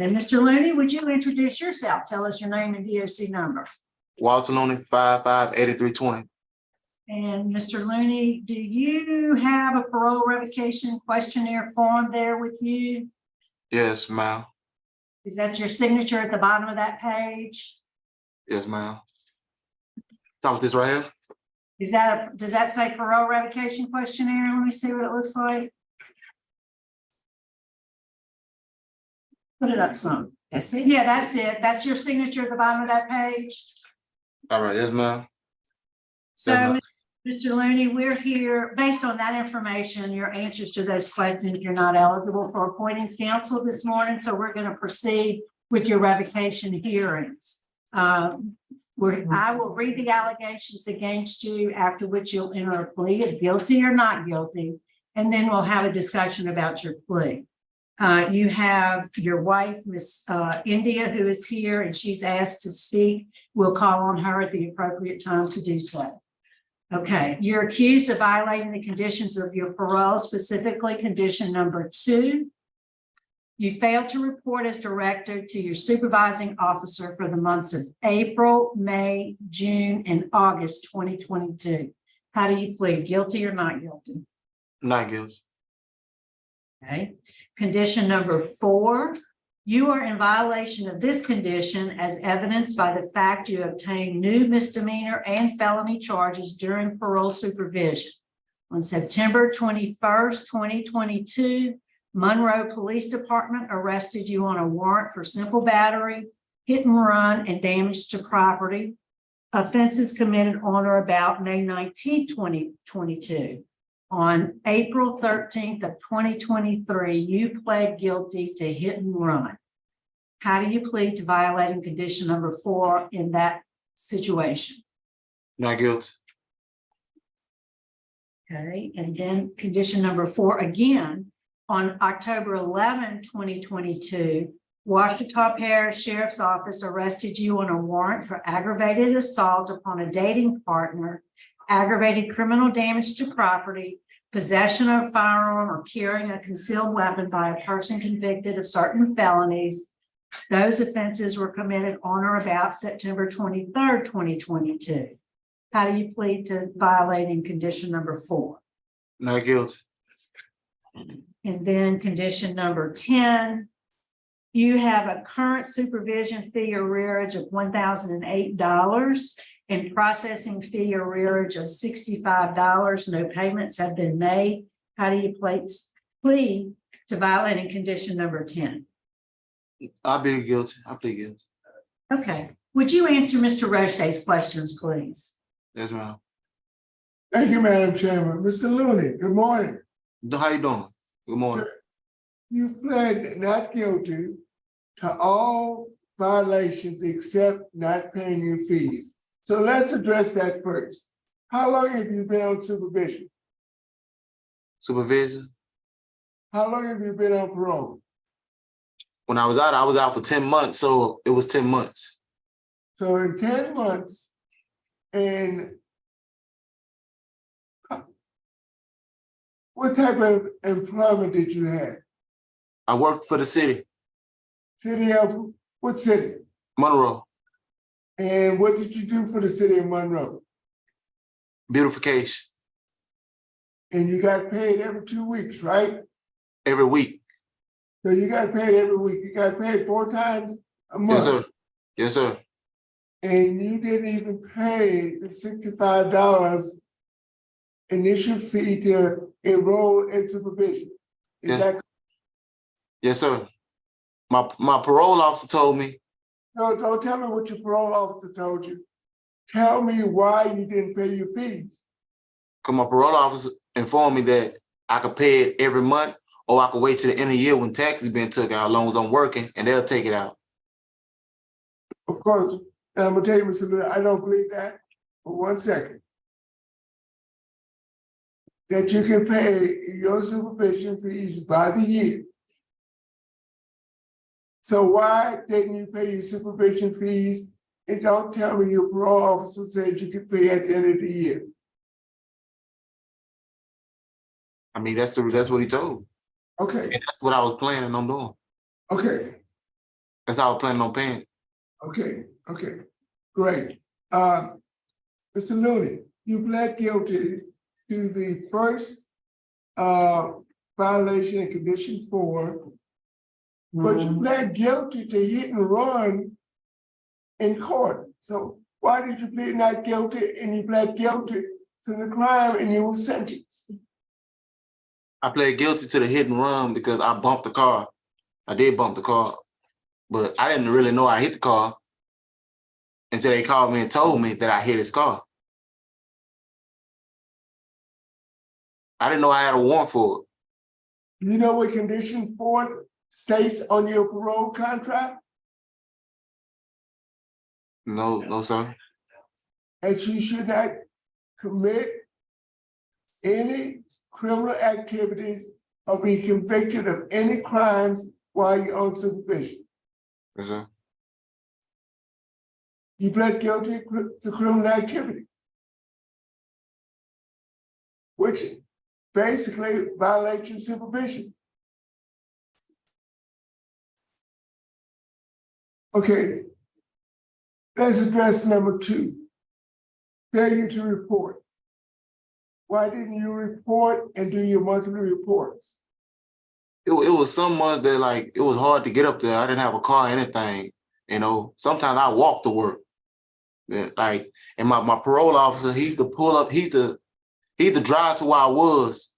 And Mr. Looney, would you introduce yourself? Tell us your name and DOC number. Walter Looney, 558320. And Mr. Looney, do you have a parole revocation questionnaire form there with you? Yes, ma'am. Is that your signature at the bottom of that page? Yes, ma'am. Talk with this right here. Does that say parole revocation questionnaire? Let me see what it looks like. Put it up some. That's it. Yeah, that's it. That's your signature at the bottom of that page. All right, yes, ma'am. So, Yes, ma'am. Mr. Looney, we're here, based on that information, your answers to those questions, you're not eligible for appointing counsel this morning, so we're going to proceed with your revocation hearings. I will read the allegations against you, after which you'll enter a plea of guilty or not guilty, and then we'll have a discussion about your plea. You have your wife, Miss India, who is here, and she's asked to speak. We'll call on her at the appropriate time to do so. Okay, you're accused of violating the conditions of your parole, specifically condition number 2. You failed to report as directed to your supervising officer for the months of April, May, June, and August 2022. How do you plead, guilty or not guilty? Not guilty. Okay. Condition number 4, you are in violation of this condition as evidenced by the fact you obtained new misdemeanor and felony charges during parole supervision. On September 21st, 2022, Monroe Police Department arrested you on a warrant for simple battery, hit and run, and damage to property. Offenses committed on or about May 19th, 2022. On April 13th of 2023, you pled guilty to hit and run. How do you plead to violating condition number 4 in that situation? Not guilty. Okay, and then condition number 4 again, on October 11, 2022, Ouachita Parish Sheriff's Office arrested you on a warrant for aggravated assault upon a dating partner, aggravated criminal damage to property, possession of a firearm or carrying a concealed weapon by a person convicted of certain felonies. Those offenses were committed on or about September 23rd, 2022. How do you plead to violating condition number 4? Not guilty. And then condition number 10, you have a current supervision fee arrearage of $1,008 and processing fee arrearage of $65. No payments have been made. How do you plead to violating condition number 10? I plead guilty. I plead guilty. Okay. Would you answer Mr. Roche's questions, please? Yes, ma'am. Thank you, Madam Chairman. Mr. Looney, good morning. How you doing? Good morning. You pled not guilty to all violations except not paying your fees. So let's address that first. How long have you been on supervision? Supervision. How long have you been on parole? When I was out for 10 months, so it was 10 months. So in 10 months, and what type of employment did you have? I worked for the city, City of, what city? Monroe, And what did you do for the city of Monroe? beautification, And you got paid every 2 weeks, right? every week. So you got paid every week. You got paid 4 times a month. Yes, sir. Yes, sir. And you didn't even pay the $65 initial fee to enroll in supervision. Is Yes. that, Yes, sir. My parole officer told me, no, don't tell me what your parole officer told you. Tell me why you didn't pay your fees. because my parole officer informed me that I could pay it every month, or I could wait till the end of the year when taxes been took out, as long as I'm working, and they'll take it out. Of course, and I'm gonna tell you, Mr. Little, I don't believe that for 1 second. That you can pay your supervision fees by the year. So why didn't you pay your supervision fees? And don't tell me your parole officer said you could pay at the end of the year. I mean, that's what he told me. Okay, And that's what I was planning on doing. okay. That's how I was planning on paying. Okay, great. Mr. Looney, you pled guilty to the first violation in condition 4, but you pled guilty to hit and run in court. So why did you plead not guilty and you pled guilty to the crime and you were sentenced? I pled guilty to the hit and run because I bumped the car. I did bump the car, but I didn't really know I hit the car until they called me and told me that I hit his car. I didn't know I had a warrant for it. You know what condition 4 states on your parole contract? No, sir. That you should not commit any criminal activities or be convicted of any crimes while you're on supervision. Yes, sir. You pled guilty to criminal activity, which basically violates your supervision. Okay, let's address number 2, failure to report. Why didn't you report and do your monthly reports? It was some months that like it was hard to get up there. I didn't have a car or anything. You know, sometimes I walk to work. Like, and my parole officer, he's to pull up, he's to drive to where I was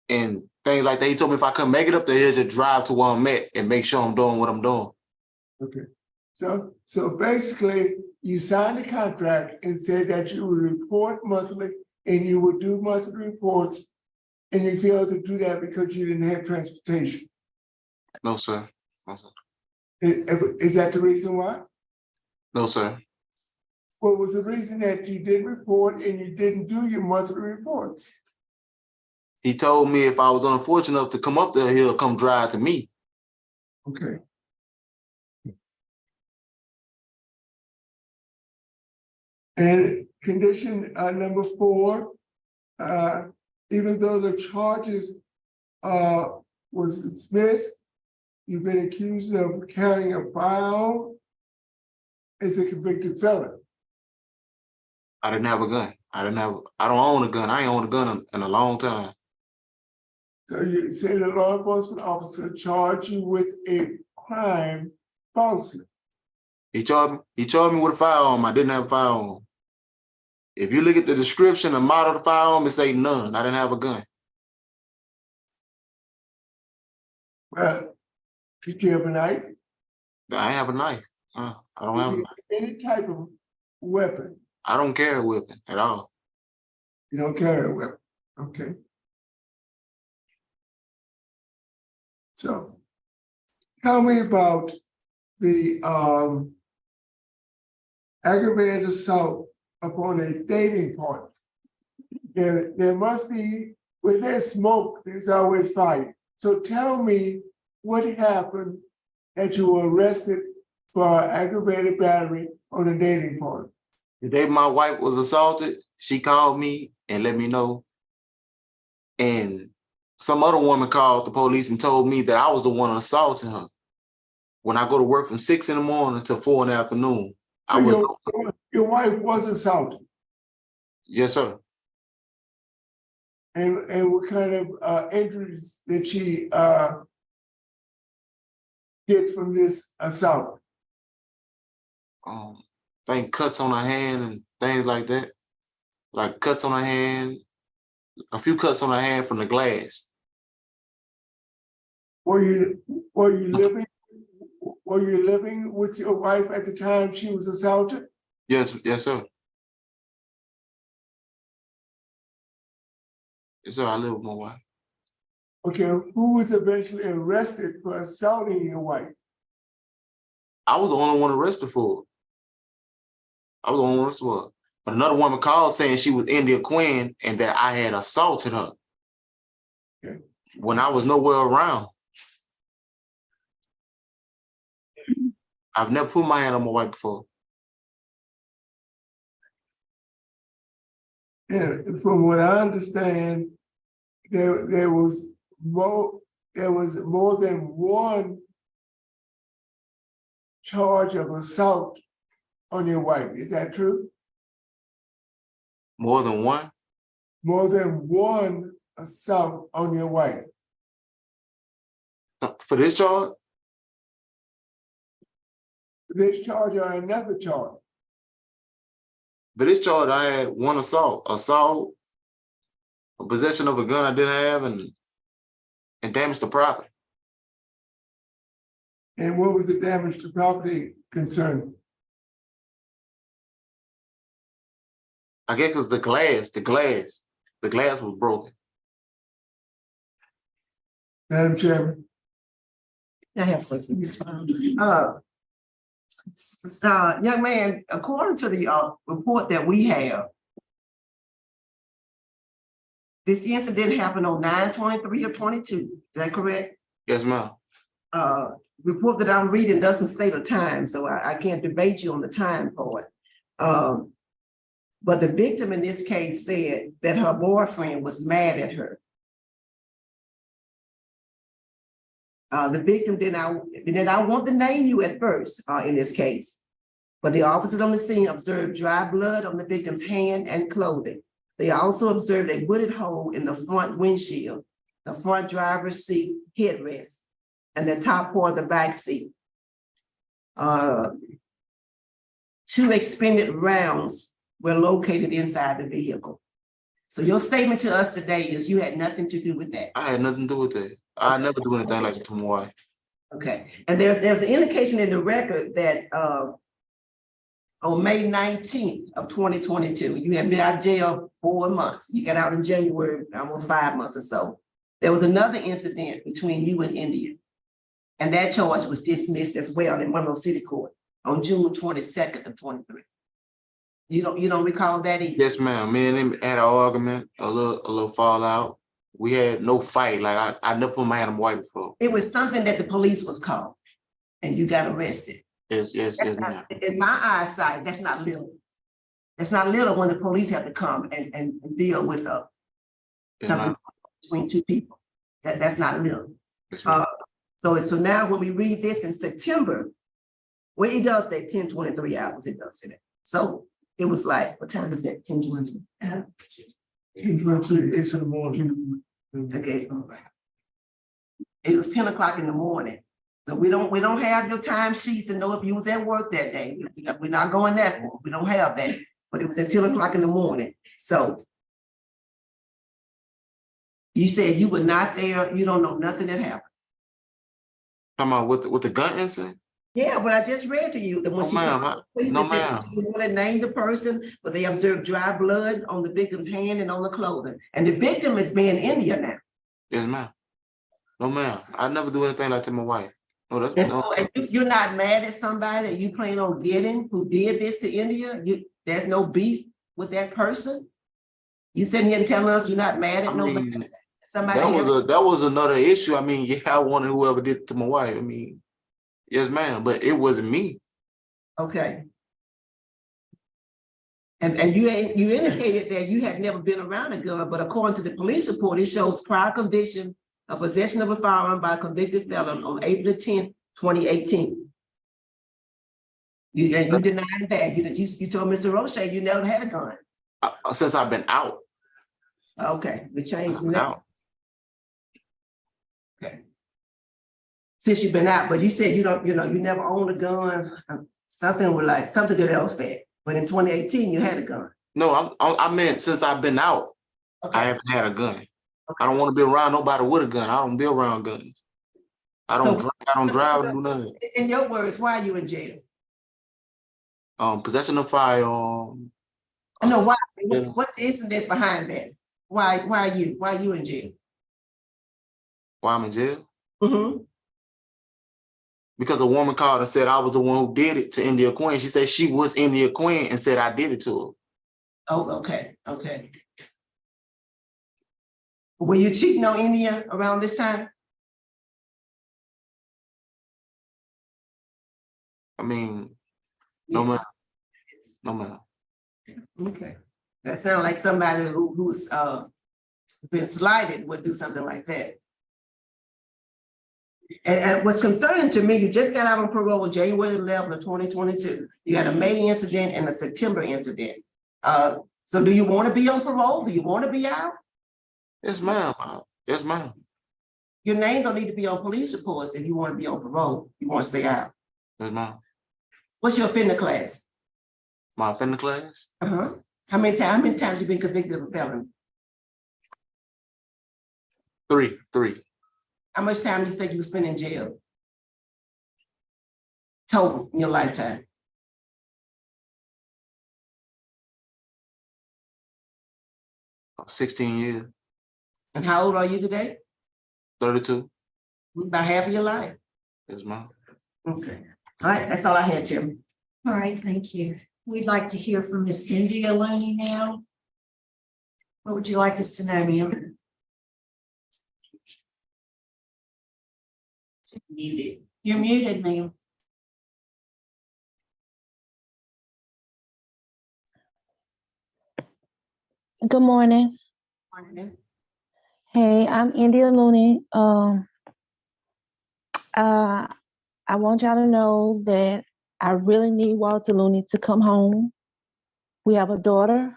and things like that. He told me if I couldn't make it up there, he'll just drive to where I'm at and make sure I'm doing what I'm doing. Okay, so basically you signed a contract and said that you would report monthly and you would do monthly reports, and you failed to do that because you didn't have transportation. No, sir. No, sir. Is that the reason why? No, sir. What was the reason that you didn't report and you didn't do your monthly reports? He told me if I was unfortunate enough to come up there, he'll come drive to me. Okay. And condition number 4, even though the charges was dismissed, you've been accused of carrying a firearm as a convicted felon. I didn't have a gun. I don't own a gun. I ain't owned a gun in a long time. So you say the law enforcement officer charged you with a crime falsely. He charged me with a firearm. I didn't have a firearm. If you look at the description, the model of the firearm, it say none. I didn't have a gun. Well, did you have a knife? I have a knife. I don't have a knife. Any type of weapon. I don't carry a weapon at all. You don't carry a weapon. Okay. So tell me about the aggravated assault upon a dating partner. There must be, where there's smoke, there's always fire. So tell me what happened that you were arrested for aggravated battery on a dating partner. The day my wife was assaulted, she called me and let me know. And some other woman called the police and told me that I was the one assaulting her. When I go to work from 6 in the morning to 4 in the afternoon, Your wife was assaulted. Yes, sir. And what kind of injuries did she get from this assault? I think cuts on her hand and things like that. Like cuts on her hand, a few cuts on her hand from the glass. Were you living with your wife at the time she was assaulted? Yes, sir. Yes, sir, I live with my wife. Okay, who was eventually arrested for assaulting your wife? I was the only one arrested for it. I was the only one arrested for it. But another woman called saying she was India Queen and that I had assaulted her. Okay. When I was nowhere around. I've never put my hand on my wife before. Yeah, from what I understand, there was more than one charge of assault on your wife. Is that true? More than one? More than one assault on your wife. For this charge? This charge or another charge. For this charge, I had one assault, a possession of a gun I didn't have, and damage to property. And what was the damage to property concern? I guess it's the glass was broken. Madam Chairman, I have questions. Young man, according to the report that we have, this incident happened on 9/23 of 22. Is that correct? Yes, ma'am. Report that I'm reading doesn't state a time, so I can't debate you on the time part. But the victim in this case said that her boyfriend was mad at her. The victim did not want to name you at first in this case, but the officers on the scene observed dry blood on the victim's hand and clothing. They also observed a bullet hole in the front windshield, the front driver's seat headrest, and the top part of the back seat. 2 expended rounds were located inside the vehicle. So your statement to us today is you had nothing to do with that. I had nothing to do with that. I never do anything like that to my wife. Okay, and there's an indication in the record that on May 19th of 2022, you had been out of jail 4 months. You got out in January, almost 5 months or so. There was another incident between you and India. And that charge was dismissed as well in Monroe City Court on June 22nd of 23. You don't recall that either? Yes, ma'am. Me and him had an argument, a little fallout. We had no fight. Like I never put my hand on my wife before. It was something that the police was called and you got arrested. Yes, ma'am. In my eyesight, that's not little. It's not little when the police have to come and deal with Yes, something ma'am. between 2 people. That's not little. Yes, ma'am. So now when we read this in September, well, it does say 10:23 hours, it does say that. So it was like, what time is that? 10:20. it's in the morning. Okay. It was 10 o'clock in the morning. So we don't have your time sheets to know if you was at work that day. We're not going that far. We don't have that. But it was at 10 o'clock in the morning. So you said you were not there. You don't know nothing that happened. Come on, with the gun incident? Yeah, but I just read to you that when No, ma'am. No, ma'am. she didn't want to name the person, but they observed dry blood on the victim's hand and on the clothing. And the victim is being India now. Yes, ma'am. No, ma'am. I never do anything like that to my wife. No, that's And no. so if you're not mad at somebody you plan on getting who did this to India, there's no beef with that person. You sitting here and telling us you're not mad at I nobody. mean, Somebody that was another issue. I mean, yeah, I wanted whoever did it to my wife. I mean, yes, ma'am, but it wasn't me. Okay. And you indicated that you had never been around a gun, but according to the police report, it shows prior conviction of possession of a firearm by a convicted felon on April 10th, 2018. You denied that. You told Mr. Roche you never had a gun. Since I've been out. Okay, we changed I've been that. out. Okay. Since you've been out, but you said you never owned a gun, something to that effect. But in 2018, you had a gun. No, I meant since I've been out, I Okay. haven't had a gun. I don't want to be around nobody with a gun. I don't be around guns. I don't drive and do none of that. In your words, why are you in jail? Possession of firearm. I know why. Yeah. What's the incident behind that? Why are you in jail? Why I'm in jail? Mm-hmm. Because a woman called and said I was the one who did it to India Queen. She said she was India Queen and said I did it to her. Oh, okay. Were you cheating on India around this time? I mean, no ma'am. Yes. No ma'am. Okay. That sounds like somebody who's been slighted would do something like that. And what's concerning to me, you just got out on parole January 11th of 2022. You had a May incident and a September incident. So do you want to be on parole? Do you want to be out? Yes, ma'am. Yes, ma'am. Your name don't need to be on police reports if you want to be on parole. You want to stay out. Yes, ma'am. What's your offender class? My offender class, How many times you been convicted of a felony? 3. How much time you think you spend in jail? Total in your lifetime? 16 years, And how old are you today? 32. About half of your life. Yes, ma'am. Okay. All right, that's all I had, Chairman. All right, thank you. We'd like to hear from Miss India Looney now. What would you like us to know, ma'am? You're muted, ma'am. Good morning. Hey, I'm India Looney. I want y'all to know that I really need Walter Looney to come home. We have a daughter.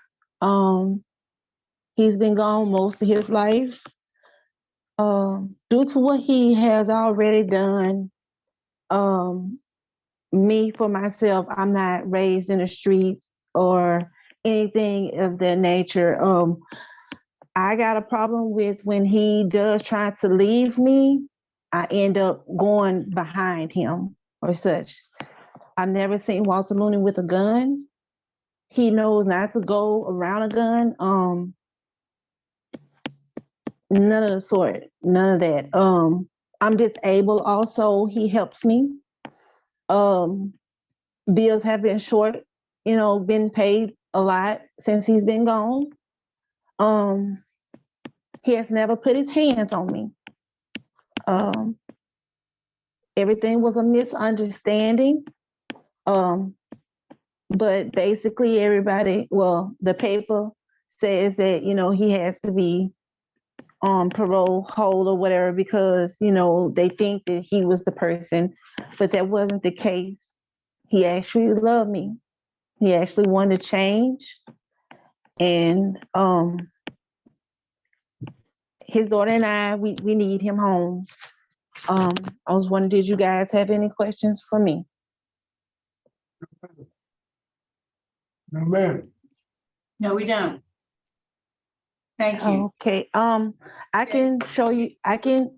He's been gone most of his life. Due to what he has already done, me for myself, I'm not raised in the streets or anything of that nature. I got a problem with when he does try to leave me, I end up going behind him or such. I've never seen Walter Looney with a gun. He knows not to go around a gun. None of the sort, none of that. I'm disabled also, he helps me. Bills have been short, been paid a lot since he's been gone. He has never put his hands on me. Everything was a misunderstanding. But basically everybody, the paper says that, he has to be on parole hold or whatever because, they think that he was the person, but that wasn't the case. He actually loved me. He actually wanted to change. And his daughter and I, we need him home. I was wondering, did you guys have any questions for me? No, ma'am. No, we don't. Thank you. Okay, I can show you, can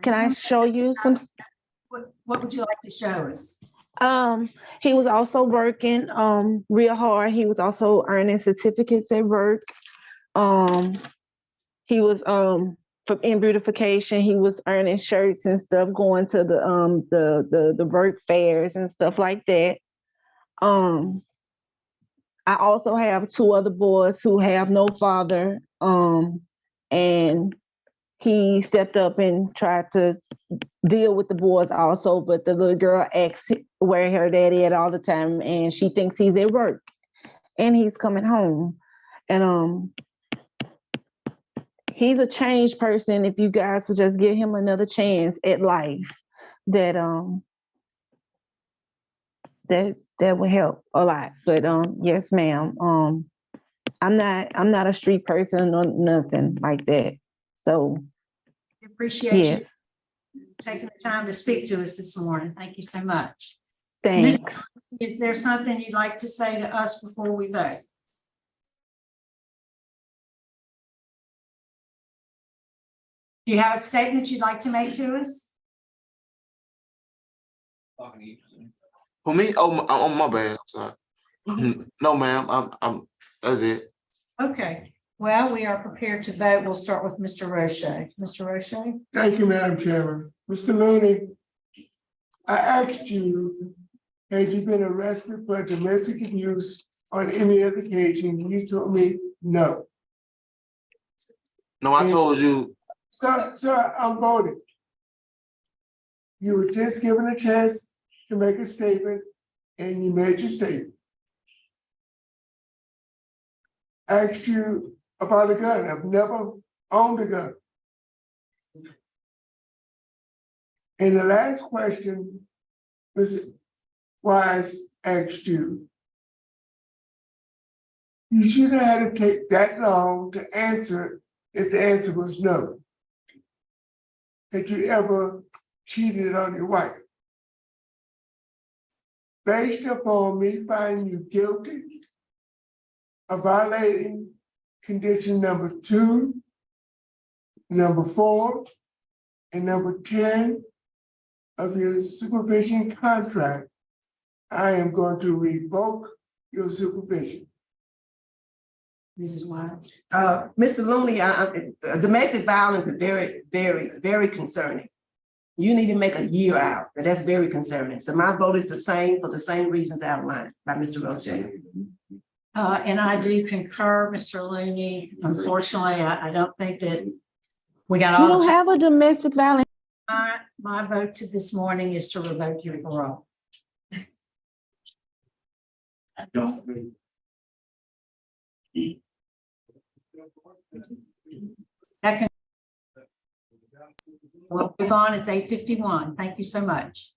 I show you some? What would you like to show us? He was also working real hard. He was also earning certificates at work. He was in beautification. He was earning shirts and stuff, going to the work fairs and stuff like that. I also have 2 other boys who have no father. And he stepped up and tried to deal with the boys also, but the little girl asks where her daddy at all the time, and she thinks he's at work, and he's coming home. And he's a changed person. If you guys would just give him another chance at life, that would help a lot. But yes, ma'am. I'm not a street person or nothing like that. So Appreciate yes. you taking the time to speak to us this morning. Thank you so much. Thanks. Is there something you'd like to say to us before we vote? Do you have a statement you'd like to make to us? For me, oh, my bad. I'm sorry. No, ma'am. I'm. That's it. Okay. Well, we are prepared to vote. We'll start with Mr. Roche. Mr. Roche? Thank you, Madam Chairman. Mr. Looney, I asked you, had you been arrested for domestic abuse on any other occasion? You told me no. No, I told you. Sir, I'm voting. You were just given a chance to make a statement, and you made your statement. I asked you about a gun. I've never owned a gun. And the last question, Ms. Wise asked you. You shouldn't have had to take that long to answer if the answer was no. Had you ever cheated on your wife? Based upon me finding you guilty of violating condition number 2, number 4, and number 10 of your supervision contract, I am going to revoke your supervision. Mrs. Wise. Mr. Looney, domestic violence is very, very, very concerning. You need to make a year out, but that's very concerning. So my vote is the same for the same reasons outlined by Mr. Roche. And I do concur, Mr. Looney. Unfortunately, I don't think that we got You all. don't have a domestic violence. My vote to this morning is to revoke your parole. That can. We'll move on. It's 8:51. Thank you so much.